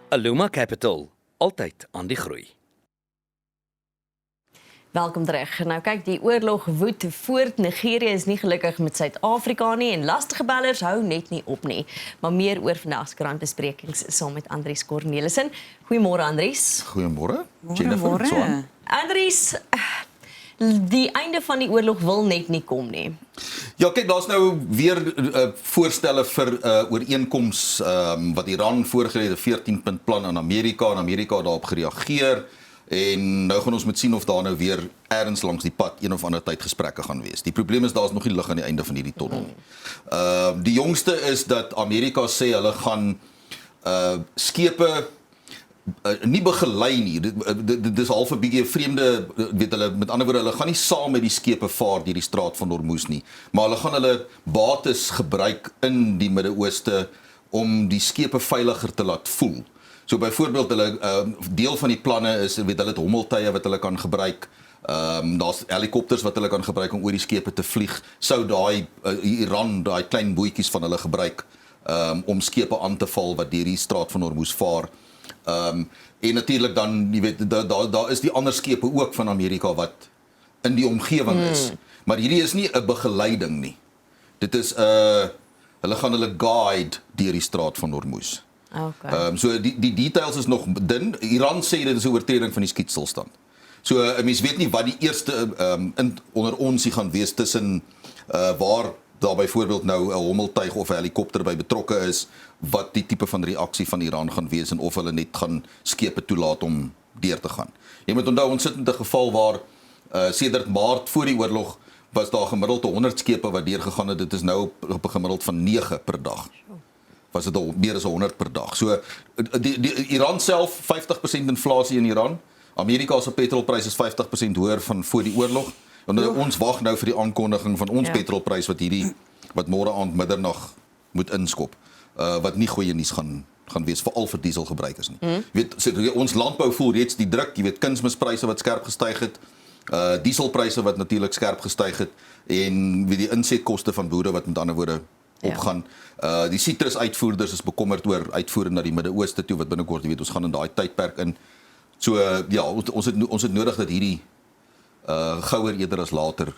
Aluma Capital, altyd aan die groei. Welkom terug. Nou kyk, die oorlog woed voort. Nigerië is nie gelukkig met Suid-Afrika nie en lastige bellers hou net nie op nie. Maar meer oor vandag se krantbesprekings saam met Andries Cornelissen. Goeiemôre Andries. Goeiemôre. Jennifer. Andries, die einde van die oorlog wil net nie kom nie. Ja, kyk, daar's nou weer voorstelle vir ooreenkoms wat Iran voorgelê het, 'n 14-punt plan aan Amerika en Amerika daarop gereageer. En nou gaan ons moet sien of daar nou weer ergens langs die pad een of ander tyd gesprekke gaan wees. Die probleem is daar's nog nie lig aan die einde van hierdie tonnel nie. Die jongste is dat Amerika sê hulle gaan skepe nie begelei nie. Dit is half 'n bietjie 'n vreemde, weet hulle, met ander woorde, hulle gaan nie saam met die skepe vaar deur die straat van Hormuz nie, maar hulle gaan hulle bates gebruik in die Midde-Ooste om die skepe veiliger te laat voel. So byvoorbeeld hulle deel van die planne is, weet hulle het hommeltuie wat hulle kan gebruik. Daar's helikopters wat hulle kan gebruik om oor die skepe te vlieg. Sou daai Iran daai klein bootjies van hulle gebruik om skepe aan te val wat deur die straat van Hormuz vaar. En natuurlik dan, jy weet, daar is die ander skepe ook van Amerika wat in die omgewing is. Maar hierdie is nie 'n begeleiding nie. Dit is hulle gaan hulle guide deur die straat van Hormuz. Okay. So die details is nog dun. Iran sê dit is 'n oortreding van die skietstilstand. So 'n mens weet nie wat die eerste onder ons hier gaan wees tussen waar daar byvoorbeeld nou 'n hommeltuig of 'n helikopter by betrokke is, wat die tipe van reaksie van Iran gaan wees en of hulle net gaan skepe toelaat om deur te gaan. Jy moet onthou, ons sit in 'n geval waar sedert Maart voor die oorlog was daar gemiddeld 100 skepe wat deurgegaan het. Dit is nou op 'n gemiddeld van 9 per dag. Was dit al meer as 100 per dag. So die Iran self 50% inflasie in Iran. Amerika se petrolprys is 50% hoër van voor die oorlog. En ons wag nou vir die aankondiging van ons petrolprys wat môre aand middernag moet inskop. Wat nie goeie nuus gaan wees veral vir dieselgebruikers nie. Jy weet, ons landbou voel reeds die druk, jy weet, kunsmispryse wat skerp gestyg het. Dieselpryse wat natuurlik skerp gestyg het en weet die insetkoste van boere wat met ander woorde opgaan. Die sitrusuitvoerders is bekommerd oor uitvoere na die Midde-Ooste toe wat binnekort, jy weet, ons gaan in daai tydperk in. So ja, ons het nodig dat hierdie gouer eerder as later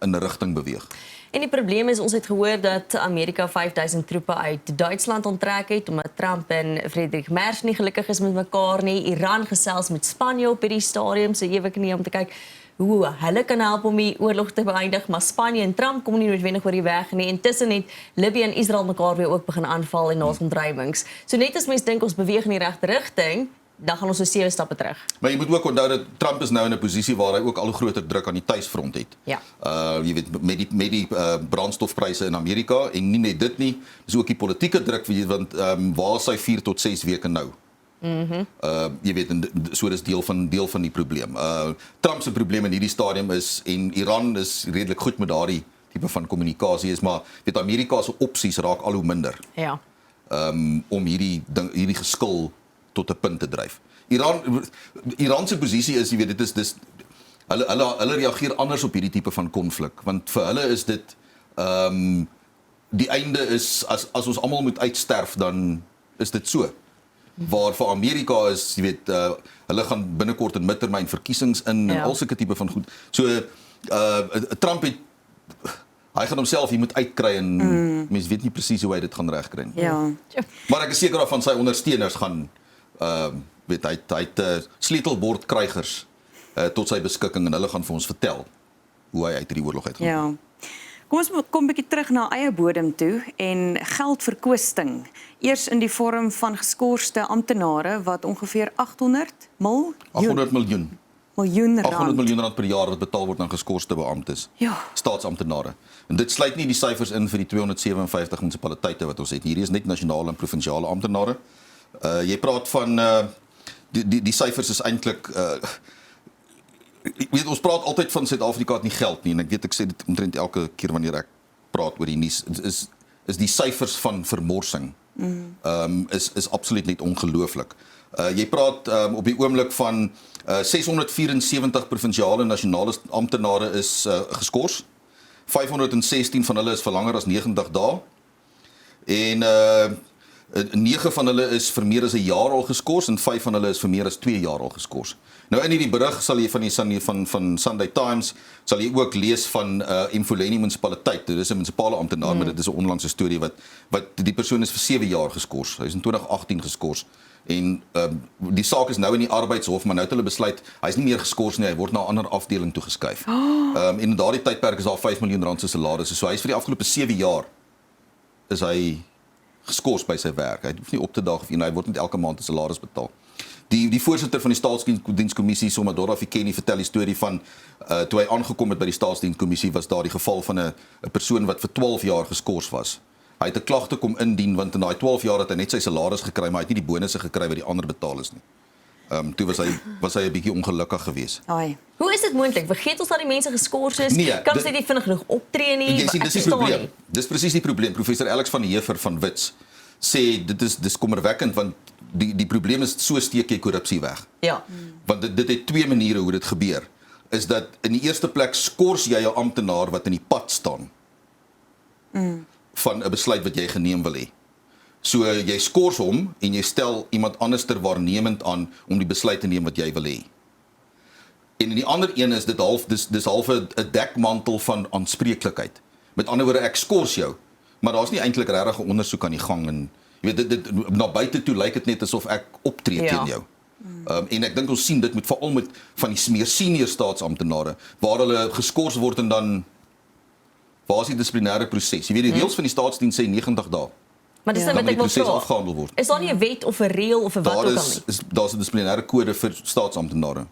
in 'n rigting beweeg. En die probleem is, ons het gehoor dat Amerika 5000 troepe uit Duitsland onttrek het omdat Trump en Friedrich Merz nie gelukkig is met mekaar nie. Iran gesels met Spanje op hierdie stadium, so ewig nie om te kyk hoe hulle kan help om die oorlog te beëindig, maar Spanje en Trump kom nie noodwendig oor die weg nie. Intussen het Libië en Israel mekaar weer ook begin aanval en daar's ontrywings. So net as mens dink ons beweeg in die regte rigting, dan gaan ons so 7 stappe terug. Maar jy moet ook onthou dat Trump is nou in 'n posisie waar hy ook al groter druk aan die tuisfront het. Ja. Jy weet, met die brandstofpryse in Amerika en nie net dit nie, dis ook die politieke druk, want waar is hy 4 tot 6 weke nou? Jy weet, so dis deel van die probleem. Trump se probleem in hierdie stadium is, en Iran is redelik goed met daardie tipe van kommunikasie is, maar weet Amerika se opsies raak al hoe minder. Ja. Om hierdie geskil tot 'n punt te dryf. Iran se posisie is, jy weet, dit is hulle reageer anders op hierdie tipe van konflik, want vir hulle is dit die einde is as ons almal moet uitsterf, dan is dit so. Waar vir Amerika is, jy weet, hulle gaan binnekort in midtermyn verkiesings in en al sulke tipe van goed. So Trump het hy gaan homself hier moet uitkry en mens weet nie presies hoe hy dit gaan regkry nie. Ja. Maar ek is seker van sy ondersteuners gaan weet hy het sleutelbordkrygers tot sy beskikking en hulle gaan vir ons vertel hoe hy uit hierdie oorlog uitgaan. Ja. Kom ons kom 'n bietjie terug na eie bodem toe en geldverkwisting. Eers in die vorm van geskorste amptenare wat ongeveer 800 miljoen rand. 800 miljoen rand per jaar wat betaal word aan geskorste beamptes. Ja. Staatsamptenare. En dit sluit nie die syfers in vir die 257 munisipaliteite wat ons het. Hierdie is net nasionale en provinsiale amptenare. Jy praat van die syfers is eintlik weet, ons praat altyd van Suid-Afrika het nie geld nie en ek weet ek sê dit omtrent elke keer wanneer ek praat oor die nuus is die syfers van vermorsing is absoluut net ongelooflik. Jy praat op die oomblik van 674 provinsiale en nasionale amptenare is geskort. 516 van hulle is vir langer as 90 dae. En 9 van hulle is vir meer as 'n jaar al geskort en 5 van hulle is vir meer as 2 jaar al geskort. Nou in hierdie berig sal jy van Sunday Times sal jy ook lees van Mfuleni munisipaliteit. Dit is 'n munisipale amptenaar, maar dit is 'n onlangse storie wat die persoon is vir 7 jaar geskort. Hy is in 2018 geskort. En die saak is nou in die arbeidshof, maar nou het hulle besluit hy is nie meer geskort nie, hy word na 'n ander afdeling toegeskuif. En in daardie tydperk is daar 5 miljoen rand se salaris. So hy is vir die afgelope 7 jaar is hy geskort by sy werk. Hy hoef nie op te daag of hy word net elke maand 'n salaris betaal. Die voorsitter van die staatsdienskommissie, Somadora Fikeni, vertel die storie van toe hy aangekom het by die staatsdienskommissie, was daar die geval van 'n persoon wat vir 12 jaar geskort was. Hy het 'n klagte kom indien want in daai 12 jaar het hy net sy salaris gekry, maar hy het nie die bonusse gekry wat die ander betaal is nie. Toe was hy 'n bietjie ongelukkig geweest. Hoe is dit moontlik? Vergeet ons dat die mense geskort is? Nee, kan sy nie vinnig genoeg optree nie? Jy sien, dis die probleem. Dis presies die probleem. Professor Alex van die Heever van Wits sê dis kommerwekkend want die probleem is so steek jy korrupsie weg. Ja. Want dit het 2 maniere hoe dit gebeur. Is dat in die eerste plek skors jy 'n amptenaar wat in die pad staan van 'n besluit wat jy geneem wil hê. So jy skors hom en jy stel iemand anderster waarnemend aan om die besluit te neem wat jy wil hê. En in die ander een is dit dis half 'n dekmantel van aanspreeklikheid. Met ander woorde, ek skors jou, maar daar's nie eintlik regtig 'n ondersoek aan die gang en jy weet dit na buite toe lyk dit net asof ek optree teen jou. En ek dink ons sien dit met veral met van die meer senior staatsamptenare waar hulle geskort word en dan waar is die dissiplinêre proses? Jy weet die reëls van die staatsdiens sê 90 dae. Maar dis net wat ek wil vra. Afgehandel word. Is daar nie 'n wet of 'n reël of 'n wat ook al nie? Daar's 'n dissiplinêre kode vir staatsamptenare.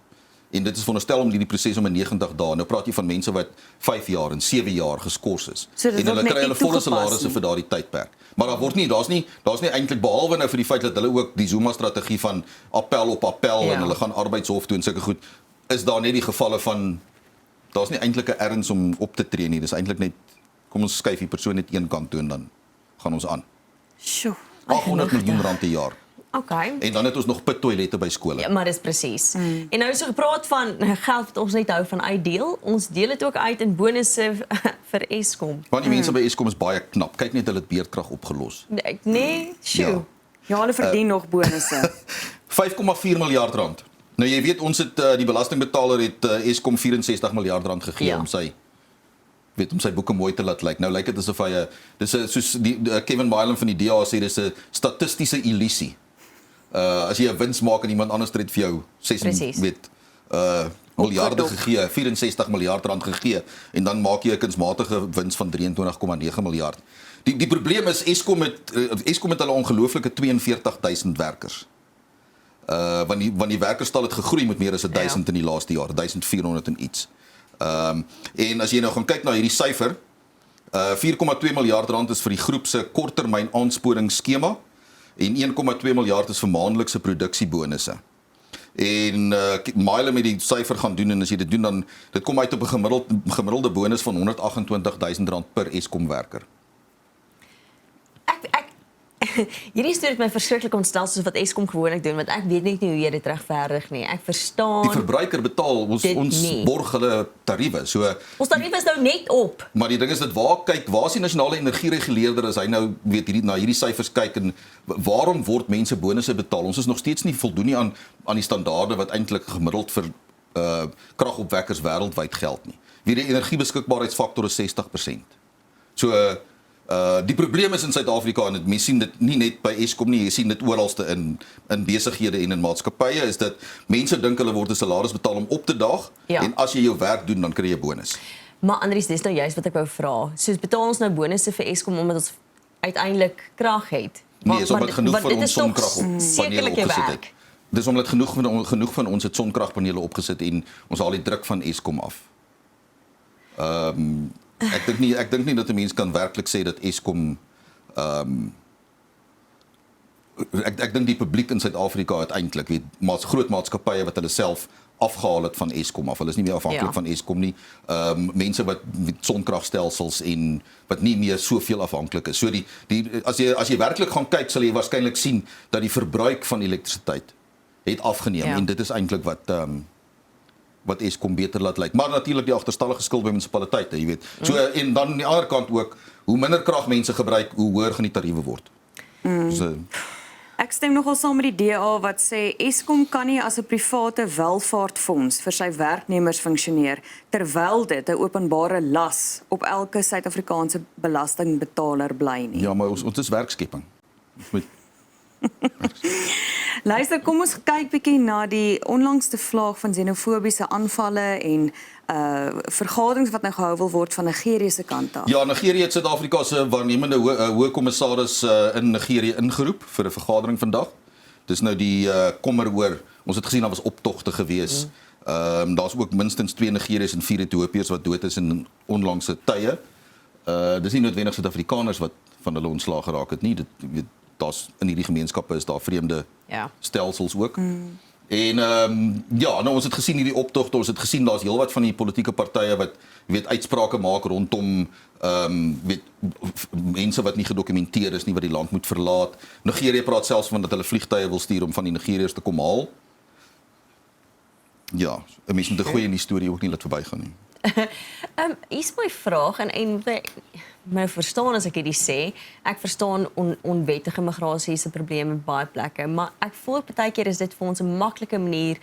En dit is veronderstel om die proses om in 90 dae. Nou praat jy van mense wat 5 jaar en 7 jaar geskort is. So en hulle kry hulle volle salarisse vir daardie tydperk. Maar daar's nie eintlik behalwe nou vir die feit dat hulle ook die Zuma strategie van appel op appel en hulle gaan arbeidshof toe en sulke goed, is daar net die gevalle van daar's nie eintlik 'n erns om op te tree nie. Dis eintlik net kom ons skuif die persoon net een kant toe en dan gaan ons aan. Sjoe. 800 miljoen rand per jaar. Okay. En dan het ons nog pittoilette by skole. Ja, maar dis presies. En nou so gepraat van geld wat ons net hou van uitdeel. Ons deel dit ook uit in bonusse vir Eskom. Want die mense by Eskom is baie knap. Kyk net hulle het beerdkrag opgelos. Nee, sjoe. Ja, hulle verdien nog bonusse. 5,4 miljard rand. Nou jy weet ons het die belastingbetaler het Eskom 64 miljard rand gegee om sy boeke mooi te laat lyk. Nou lyk dit asof hy soos Kevin Milam van die DA sê dis 'n statistiese illusie. As jy 'n wins maak en iemand anders het vir jou 6 miljarde gegee, 64 miljard rand gegee en dan maak jy 'n kunsmatige wins van 23,9 miljard. Die probleem is Eskom het hulle ongelooflike 42,000 werkers. Want die werkerstal het gegroei met meer as 1,000 in die laaste jaar, 1,400 en iets. En as jy nou gaan kyk na hierdie syfer, 4,2 miljard rand is vir die groep se korttermyn aansporingsskema en 1,2 miljard is vir maandelikse produksiebonusse. En Milam met die syfer gaan doen en as jy dit doen dan dit kom uit op 'n gemiddelde bonus van 128,000 rand per Eskom werker. Hierdie storie het my verskriklik ontstel soos wat Eskom gewoonlik doen, want ek weet net nie hoe jy dit regverdig nie. Ek verstaan. Die verbruiker betaal ons borg hulle tariewe. So ons tariewe is nou net op. Maar die ding is dat waar is die nasionale energiereguleerder as hy nou weet na hierdie syfers kyk en waarom word mense bonusse betaal? Ons is nog steeds nie voldoen nie aan die standaarde wat eintlik gemiddeld vir kragopwekkers wêreldwyd geld nie. Wie die energiebeskikbaarheidsfaktor is 60%. So die probleem is in Suid-Afrika en mense sien dit nie net by Eskom nie, jy sien dit oralste in besighede en in maatskappye is dat mense dink hulle word 'n salaris betaal om op te daag en as jy jou werk doen dan kry jy bonus. Maar Andries, dis nou juist wat ek wou vra. Soos betaal ons nou bonusse vir Eskom omdat ons uiteindelik krag het. Nee, is omdat genoeg van ons sonkragpanele opgesit het. Dis omdat genoeg van ons het sonkragpanele opgesit en ons haal die druk van Eskom af. Ek dink nie dat 'n mens kan werklik sê dat Eskom ek dink die publiek in Suid-Afrika het eintlik groot maatskappye wat hulle self afgehaal het van Eskom af. Hulle is nie meer afhanklik van Eskom nie. Mense wat met sonkragstelsels en wat nie meer soveel afhanklik is. So as jy werklik gaan kyk, sal jy waarskynlik sien dat die verbruik van elektrisiteit het afgeneem en dit is eintlik wat Eskom beter laat lyk. Maar natuurlik die agterstallige skuld by munisipaliteite, jy weet. So en dan aan die ander kant ook, hoe minder krag mense gebruik, hoe hoër gaan die tariewe word. So, Ek stem nogal saam met die DA wat sê Eskom kan nie as 'n private welvaartfonds vir sy werknemers funksioneer terwyl dit 'n openbare las op elke Suid-Afrikaanse belastingbetaler bly nie. ja, maar ons is werkskepping. Ons moet Luister, kom ons kyk bietjie na die onlangste vlaag van xenofobiese aanvalle en vergaderings wat nou gehou wil word van Nigerië se kant af. Ja, Nigerië het Suid-Afrika se waarnemende hoë kommissaris in Nigerië ingeroep vir 'n vergadering vandag. Dis nou die kommer oor, ons het gesien daar was optogte gewees. Daar's ook minstens 2 Nigeriërs en 4 Ethiopiërs wat dood is in onlangse tye. Dis nie noodwendig Suid-Afrikaners wat van hulle ontslaag geraak het nie. Dit weet daar's in hierdie gemeenskappe is daar vreemde stelsels ook. En ja, nou ons het gesien hierdie optogte, ons het gesien daar's heelwat van die politieke partye wat weet uitsprake maak rondom weet mense wat nie gedokumenteer is nie wat die land moet verlaat. Nigerië praat selfs van dat hulle vliegtye wil stuur om van die Nigeriërs te kom haal. Ja, 'n mens moet 'n goeie in die storie ook nie laat verbygaan nie. Hier's my vraag en my verstaan as ek hierdie sê, ek verstaan onwettige migrasie se probleme op baie plekke, maar ek voel partykeer is dit vir ons 'n maklike manier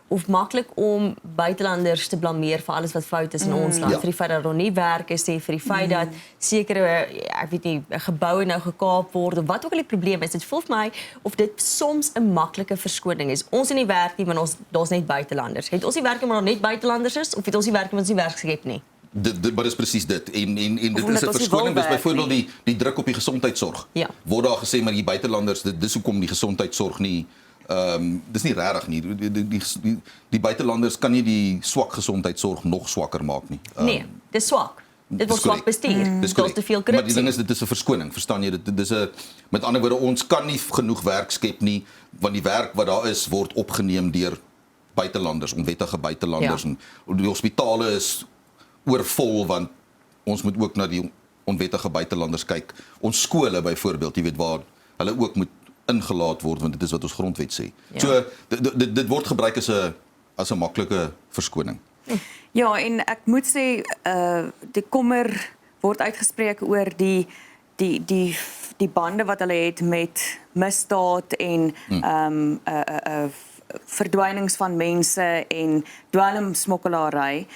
of maklik om buitelanders te blameer vir alles wat fout is in ons land, vir die feit dat daar nie werk is nie, vir die feit dat sekere, ek weet nie, geboue nou gekaap word of wat ook al die probleem is. Dit voel vir my of dit soms 'n maklike verskoning is. Ons het nie werk nie, want daar's net buitelanders. Het ons nie werk omdat daar net buitelanders is of het ons nie werk omdat ons nie werk skep nie? Maar dis presies dit. En dit is 'n verskoning, dis byvoorbeeld die druk op die gesondheidsorg. Ja. Word daar gesê maar die buitelanders, dis hoekom die gesondheidsorg nie dis nie regtig nie. Die buitelanders kan nie die swak gesondheidsorg nog swakker maak nie. Nee, dis swak. Dit word swak bestuur. Dis Daar's te veel Maar die korrupsie. ding is dit is 'n verskoning, verstaan jy? Dit is 'n met ander woorde ons kan nie genoeg werk skep nie want die werk wat daar is word opgeneem deur buitelanders, onwettige buitelanders en die hospitale is oorvol want ons moet ook na die onwettige buitelanders kyk. Ons skole byvoorbeeld, jy weet waar hulle ook moet ingelaat word want dit is wat ons grondwet sê. Ja. So dit word gebruik as 'n maklike verskoning. Ja, en ek moet sê die kommer word uitgespreek oor die bande wat hulle het met misdaad en verdwynings van mense en dwelmsmokkelary.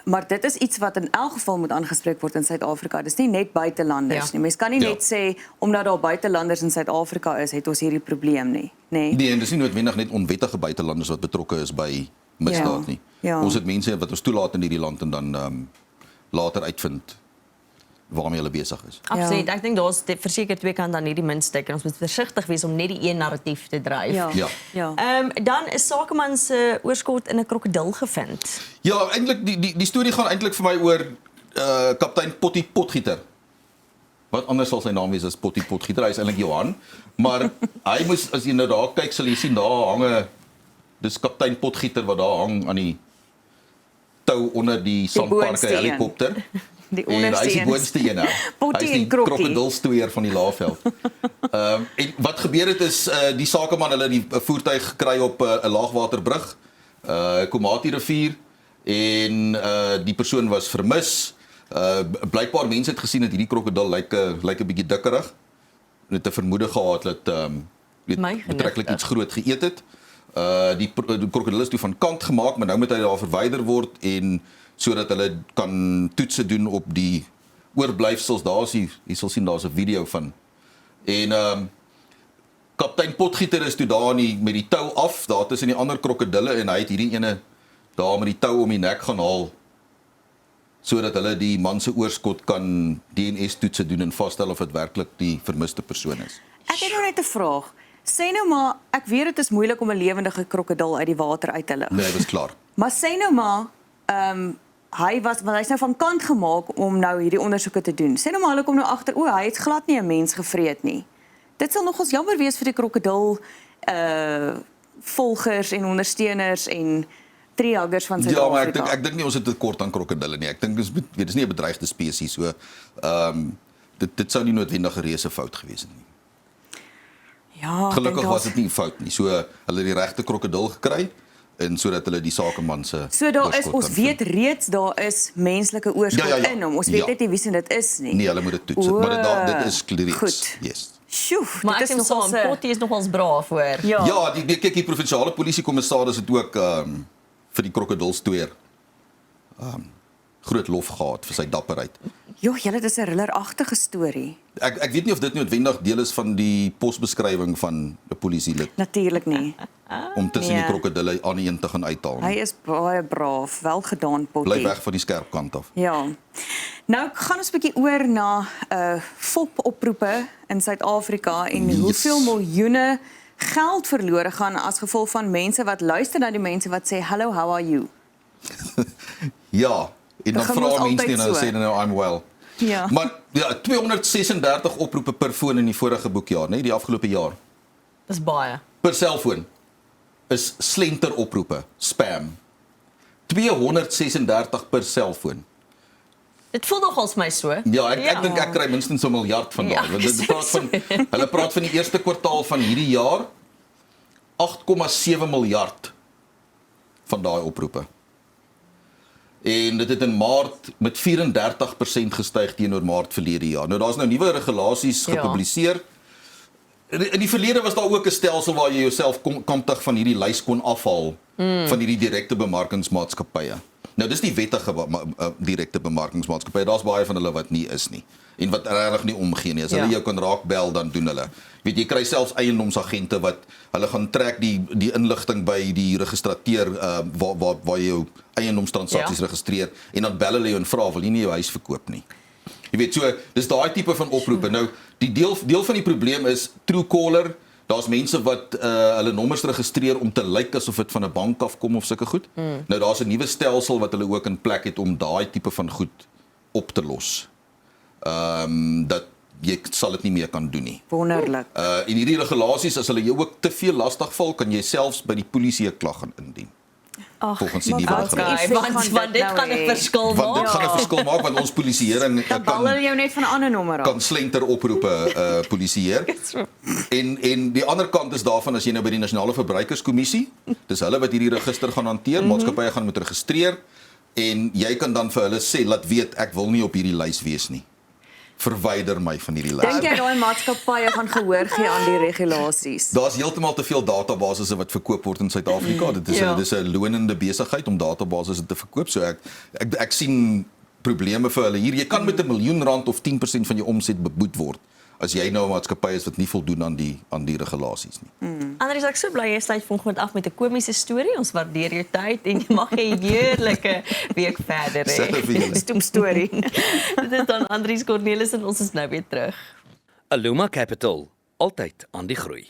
Maar dit is iets wat in elk geval moet aangespreek word in Suid-Afrika. Dis nie net buitelanders nie. Mens kan nie net sê omdat daar buitelanders in Suid-Afrika is, het ons hierdie probleem nie, nê? Nee, en dis nie noodwendig net onwettige buitelanders wat betrokke is by misdaad nie. Ja. Ons het mense wat ons toelaat in hierdie land en dan later uitvind waarmee hulle besig is. Absoluut. Ek dink daar's verseker twee kante aan hierdie muntstuk en ons moet versigtig wees om net die een narratief te dryf. Ja. Dan is Sakeman se oorskot in 'n krokodil gevind. Ja, eintlik die storie gaan eintlik vir my oor kaptein Potty Potgieter. Wat anders sal sy naam wees as Potty Potgieter? Hy is eintlik Johan, maar hy moes as jy nou daar kyk sal jy sien daar hang dis kaptein Potgieter wat daar hang aan die tou onder die Sandparke helikopter. Die En hy is die boonste een nou. Hy is die krokodilstoeier van die Laagveld. En wat gebeur het is die sakeman hulle die voertuig gekry op 'n laagwaterbrug, Komati rivier en die persoon was vermis. Blykbaar mense het gesien dat hierdie krokodil lyk 'n bietjie dikkerig. Hulle het 'n vermoede gehad dat betreklik iets groot geëet het. Die krokodil is toe van kant gemaak, maar nou moet hy daar verwyder word en sodat hulle kan toetse doen op die oorblyfsels. Hier sal sien daar's 'n video van. En kaptein Potgieter is toe daar met die tou af, daar tussen die ander krokodille en hy het hierdie ene daar met die tou om die nek gaan haal sodat hulle die man se oorskot kan DNS toetse doen en vasstel of dit werklik die vermiste persoon is. Ek het nou net 'n vraag. Sê nou maar, ek weet dit is moeilik om 'n lewendige krokodil uit die water uit te lig. Nee, hy was klaar. Maar sê nou maar, want hy's nou van kant gemaak om nou hierdie ondersoeke te doen. Sê nou maar hulle kom nou agter, hy het glad nie 'n mens gevreet nie. Dit sal nogals jammer wees vir die krokodil volgers en ondersteuners en treehuggers van Suid-Afrika. Ja, maar ek dink nie ons het tekort aan krokodille nie. Ek dink dis nie 'n bedreigde spesies so. Dit sou nie noodwendig 'n reuse fout gewees het nie. Ja, gelukkig was dit nie 'n fout nie. So hulle het die regte krokodil gekry en sodat hulle die sakeman se So daar is, ons weet reeds daar is menslike oorskot in hom. Ons weet net nie wie se dit is nie. Nee, hulle moet dit toets. Maar dit is kliries. Goed. Yes. Sjoe, Maar dit ek is is nogal saam, Potty is nogals braaf hoor. Ja, kyk die provinsiale polisiekommissaris het ook vir die krokodilstoer groot lof gehad vir sy dapperheid. Joh, julle, dis 'n rilleragtige storie. Ek weet nie of dit noodwendig deel is van die posbeskrywing van 'n polisielid Natuurlik nie. om tussen Nee. die krokodille aan die een te gaan uithaal. Hy is baie braaf, wel gedaan, Potty. Bly weg van die skerp kant af. Ja. Nou gaan ons 'n bietjie oor na FOP-oproepe in Suid-Afrika en Yes. hoeveel miljoene geld verlore gaan as gevolg van mense wat luister na die mense wat sê hello, how are you? Ja, en dan Begin ons vra mense altyd nie en dan so. sê hulle nou I'm well. Ja. Maar ja, 236 oproepe per foon in die vorige boekjaar, nee, die afgelope jaar. Dis baie. Per selfoon is slenteroproepe, spam. 236 per selfoon. Dit voel nogals my so. Ja, ek dink ek kry minstens 'n miljard van daai. Ja, Want dit praat van hulle praat van die eerste kwartaal van hierdie jaar 8,7 miljard van daai oproepe. En dit het in Maart met 34% gestyg teenoor Maart verlede jaar. Nou daar's nou nuwe regulasies gepubliseer. In die verlede was daar ook 'n stelsel waar jy jouself kamptig van hierdie lys kon afhaal van hierdie direkte bemarkingsmaatskappye. Nou dis die wettige direkte bemarkingsmaatskappye. Daar's baie van hulle wat nie is nie en wat regtig nie omgee nie. As hulle jou kan raakbel, dan doen hulle. Weet jy kry selfs eiendomsagente wat hulle gaan trek die inligting by die registrateur waar jy jou eiendomstransaksies registreer en dan bel hulle jou en vra wil jy nie jou huis verkoop nie. Jy weet so, dis daai tipe van oproepe. Nou, die deel van die probleem is Truecaller. Daar's mense wat hulle nommers registreer om te lyk asof dit van 'n bank afkom of sulke goed. Nou daar's 'n nuwe stelsel wat hulle ook in plek het om daai tipe van goed op te los. Dat jy sal dit nie meer kan doen nie. Wonderlik. En hierdie regulasies, as hulle jou ook te veel lastig val, kan jy selfs by die polisie 'n klag gaan indien. Ag, Volgens die maar nuwe wat regulasies. effek Want dit nou gaan 'n hê? verskil Want dit maak. gaan 'n verskil maak want ons polisieering Dan bel hulle jou net van 'n ander nommer af. kan slenteroproepe polisieer. En die ander kant is daarvan as jy nou by die Nasionale Verbruikerskommissie, dis hulle wat hierdie register gaan hanteer, maatskappye gaan moet registreer en jy kan dan vir hulle sê laat weet ek wil nie op hierdie lys wees nie. Verwyder my van hierdie lys. Dink jy daai maatskappye gaan gehoor gee aan die regulasies? Daar's heeltemal te veel databasisse wat verkoop word in Suid-Afrika. Dit is 'n lonende besigheid om databasisse te verkoop. So ek sien probleme vir hulle hier. Jy kan met R1 miljoen of 10% van jou omset beboet word as jy nou 'n maatskappy is wat nie voldoen aan die regulasies nie. Andries, ek is so bly jy sluit vanoggend af met 'n komiese storie. Ons waardeer jou tyd en jy mag 'n heerlike week verder hê. Selfs vir julle. Stoem storie. Dit is dan Andries Cornelis en ons is nou weer terug. Aloma Capital, altyd aan die groei.